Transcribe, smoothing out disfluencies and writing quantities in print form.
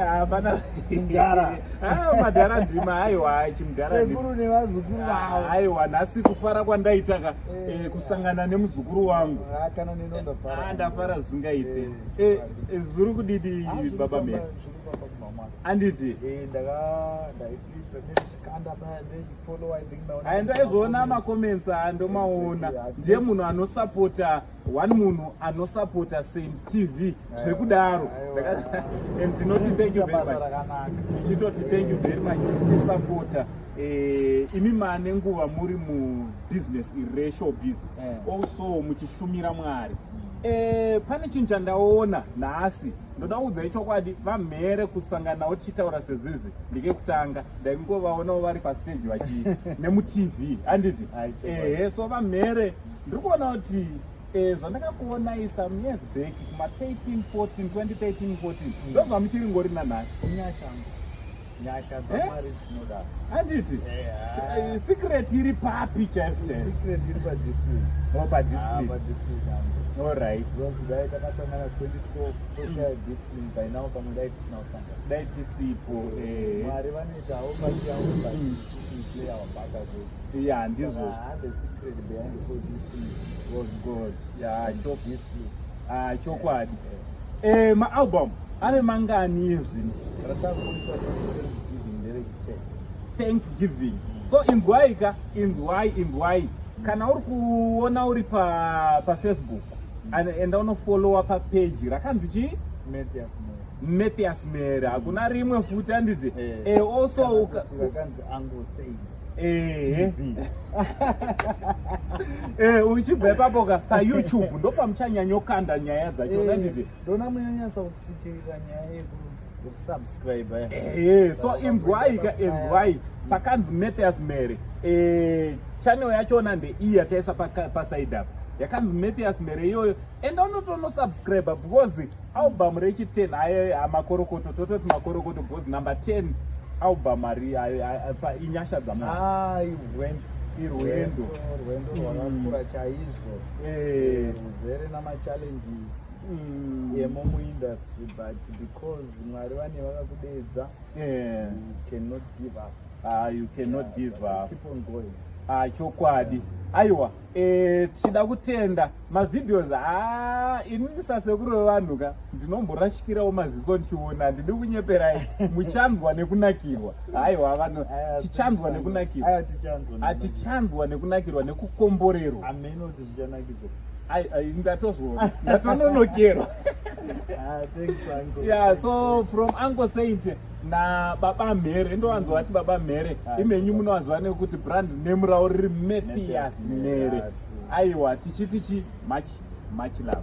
hapana Mudhara. madhara ndima aiwa chimudhara sekuru nevazukuru vavo. aiwa nhasi kufara kwandaitaka kusangana nemuzukuru wangu Kana nenondafara. Ndafara zvisingaite. Zviri kudidi baba Mhere? Anditi ndaizoona makoments andomaona. Ndiye munhu anosapota one munhu anosapota Saint TV zvekudaro. And tinoti thank you very much. Tichitoti thank you very much tisapota. Imi mane nguva muri mubusiness iri showbiz also muchishumira Mwari. Pane chinhu chandaona nhasi ndoda kuudzai chokwadi vaMhere kusangana navo tichitaura sezvizvi ndekekutanga ndaingovaonawo vari pastage vachi nemutv handiti. So vaMhere ndiri kuona kuti zvandakakuonai some years back kuma 2013-14 ndobva muchiri ngori nanhasi nyasha dzamwari dzinoda handiti. Secret iri papi chaizvo? Secret iri padisplay. Padisplay. Alright. Dai takasangana 2012 social discipline by now pamwe dai tinausangana. Dai tisipo. Mwari vanoitawo pachiavo pachiplay our back again. Yeah, Ndizvo. The secret behind the whole discipline was God. Yeah, discipline. Chokwadi. Maalbum ane mangani izvi? Thanksgiving. So inzwai kana uri kuona uri pa Facebook enda unofollowa papage rakanzi chii? Mathias Mhere. Hakuna rimwe futi handiti. Also rakanzi Ango Say. Uchibva ipapo paYouTube ndopamuchanyanyokanda nyaya dzacho handiti. Ndona munyanyasa kutsikirira nyaya yekusubscribe. So inzwai pakanzi Mathias Mhere. Channel yachona ndeiyi yataisa paside up yakanzi Mathias Mhere iyoyo. Enda unotonosubscribe because album rechi10 amakorokoto tototi makorokoto because number 10 album inyasha dzamwari. Irwendo rwakakura chaizvo ruzere namachallenges emuindustry but because Mwari vane vakakudedza you cannot give up. You cannot give up. Keep on going. Chokwadi. Aiwa, tichida kutenda mavideos inini sasekuru vevanhu ka ndinomborashikirawo maziso ndichiona ndidi kunyeperai muchanzwa nekunakirwa. Aiwa vanhu tichanzwa nekunakirwa. Tichanzwa nekunakirwa nekukomborerwa. Ameno kuti zvichanakidzwa. Ndatononokerwa. Thanks Uncle. Yeah, so from Uncle Saint na baba Mhere ndowanzwa vati baba Mhere imenyu munowanzwa nekuti brand name ravo riri Mathias Mhere. Aiwa tichiti much love.